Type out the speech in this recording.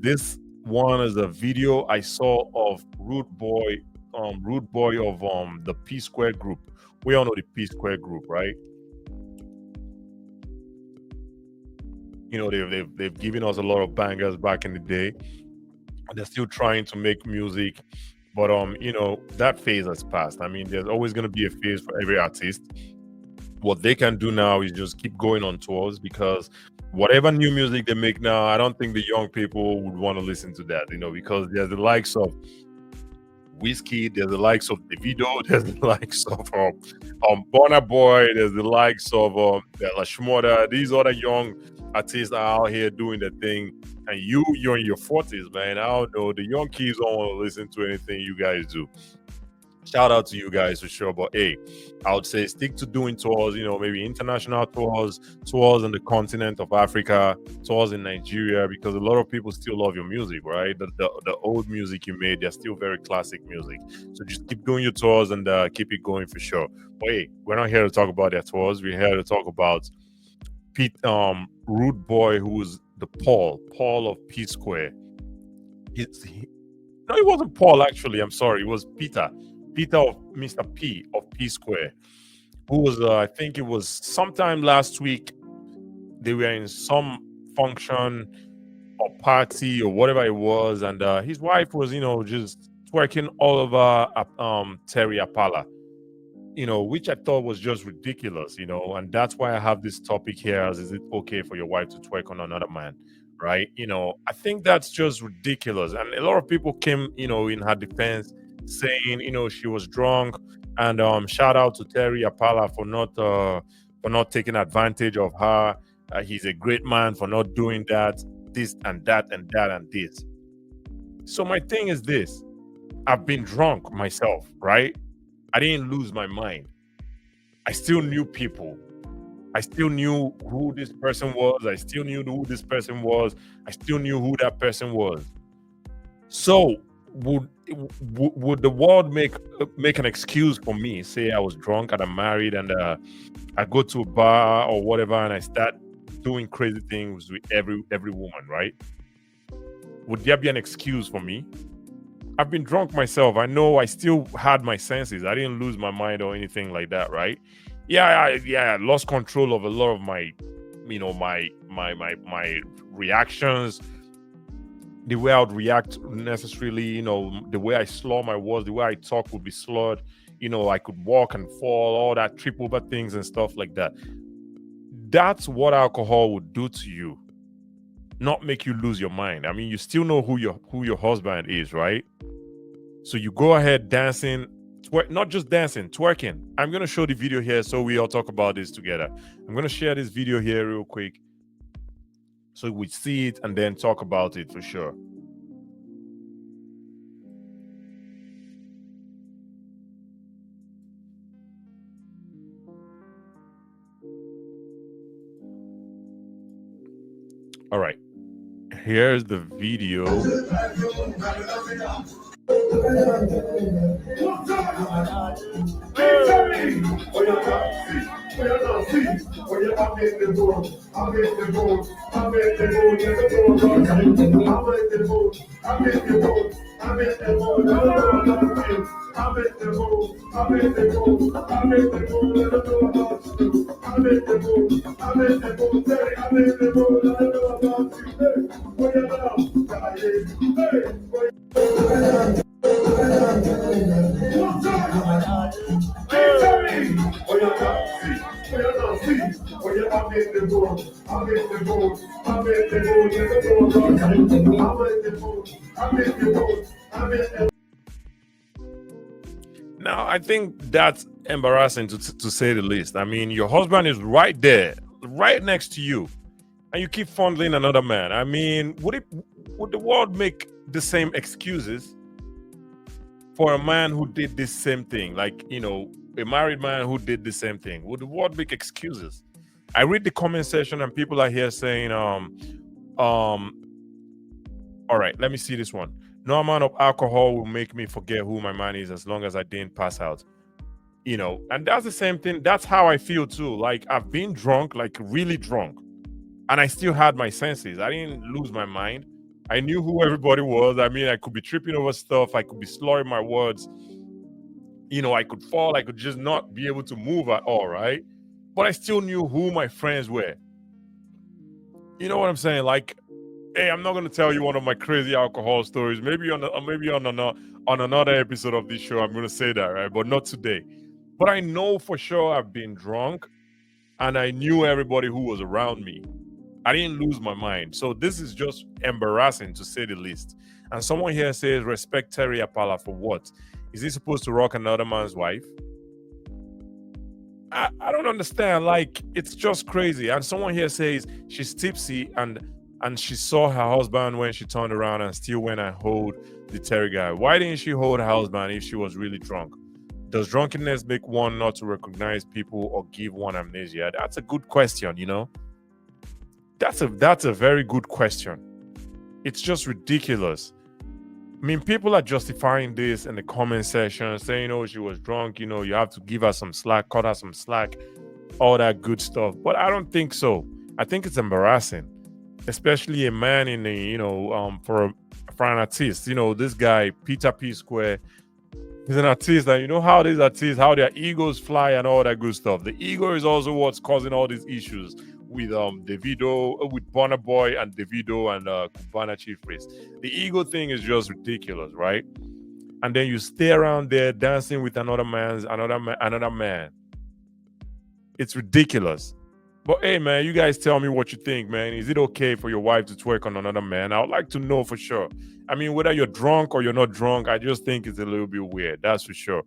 this one is a video I saw of Rude Boy of the P Square group. We all know the P Square group, right? You know, they've given us a lot of bangers back in the day. They're still trying to make music, but you know, that phase has passed. I mean, there's always gonna be a phase for every artist. What they can do now is just keep going on tours, because whatever new music they make now, I don't think the young people would want to listen to that, you know, because there's the likes of Whiskey, there's the likes of Davido, there's the likes of Burna Boy, there's the likes of La Shmoda. These other young artists are out here doing the thing, and you're in your 40s, man. I don't know, the young kids don't want to listen to anything you guys do. Shout out to you guys for sure. But hey, I would say stick to doing tours, you know, maybe international tours, tours on the continent of Africa, tours in Nigeria, because a lot of people still love your music, right? The old music you made, they're still very classic music. So just keep doing your tours and keep it going for sure. But hey, we're not here to talk about their tours. We're here to talk about Pete, Rude Boy, who's the Paul of P Square. No, it wasn't Paul actually. I'm sorry. It was Peter of Mr. P of P Square, who was, I think it was sometime last week. They were in some function or party or whatever it was, and his wife was, you know, just twerking all over Terry Apala, you know, which I thought was just ridiculous, you know, and that's why I have this topic here: as is it okay for your wife to twerk on another man? Right? You know, I think that's just ridiculous. And a lot of people came, you know, in her defense, saying, you know, she was drunk. And shout out to Terry Apala for not taking advantage of her. He's a great man for not doing that, this and that and that and this. So my thing is this: I've been drunk myself, right? I didn't lose my mind. I still knew people. I still knew who this person was. I still knew who this person was. I still knew who that person was. So would the world make an excuse for me? Say I was drunk and I'm married, and I go to a bar or whatever, and I start doing crazy things with every woman, right? Would there be an excuse for me? I've been drunk myself. I know I still had my senses. I didn't lose my mind or anything like that, right? I lost control of a lot of my, you know, my reactions, the way I would react necessarily, you know, the way I slur my words, the way I talk would be slurred. You know, I could walk and fall, all that, trip over things and stuff like that. That's what alcohol would do to you. Not make you lose your mind. I mean, you still know who your husband is, right? So you go ahead dancing, not just dancing, twerking. I'm going to show the video here so we all talk about this together. I'm going to share this video here real quick so we see it and then talk about it for sure. All right. Here's the video. Now, I think that's embarrassing to say the least. I mean, your husband is right there, right next to you, and you keep fondling another man. I mean, would the world make the same excuses for a man who did this same thing? Like, you know, a married man who did the same thing. Would the world make excuses? I read the comment section and people are here saying, all right, let me see this one. No amount of alcohol will make me forget who my man is as long as I didn't pass out. You know, and that's the same thing. That's how I feel too. Like, I've been drunk, like really drunk, and I still had my senses. I didn't lose my mind. I knew who everybody was. I mean, I could be tripping over stuff. I could be slurring my words. I could fall. I could just not be able to move at all, right? But I still knew who my friends were. You know what I'm saying? Like, hey, I'm not going to tell you one of my crazy alcohol stories. Maybe on another episode of this show, I'm going to say that, right? But not today. But I know for sure I've been drunk, and I knew everybody who was around me. I didn't lose my mind. So this is just embarrassing, to say the least. And someone here says, respect Terry Apala for what? Is he supposed to rock another man's wife? I don't understand. Like, it's just crazy. And someone here says she's tipsy and she saw her husband when she turned around and still went and hold the Terry guy. Why didn't she hold her husband if she was really drunk? Does drunkenness make one not to recognize people or give one amnesia? That's a good question. That's a very good question. It's just ridiculous. I mean, people are justifying this in the comment section, saying, "Oh, she was drunk. You have to give her some slack, cut her some slack, all that good stuff." But I don't think so. I think it's embarrassing, especially a man in for an artist. This guy Peter P Square. He's an artist, and you know how these artists, how their egos fly and all that good stuff. The ego is also what's causing all these issues with Davido, with Burna Boy and Davido and Cubana Chief Priest. The ego thing is just ridiculous, right? And then you stay around there dancing with another man. It's ridiculous. But hey, man, you guys tell me what you think, man. Is it okay for your wife to twerk on another man? I would like to know for sure. I mean, whether you're drunk or you're not drunk, I just think it's a little bit weird. That's for sure.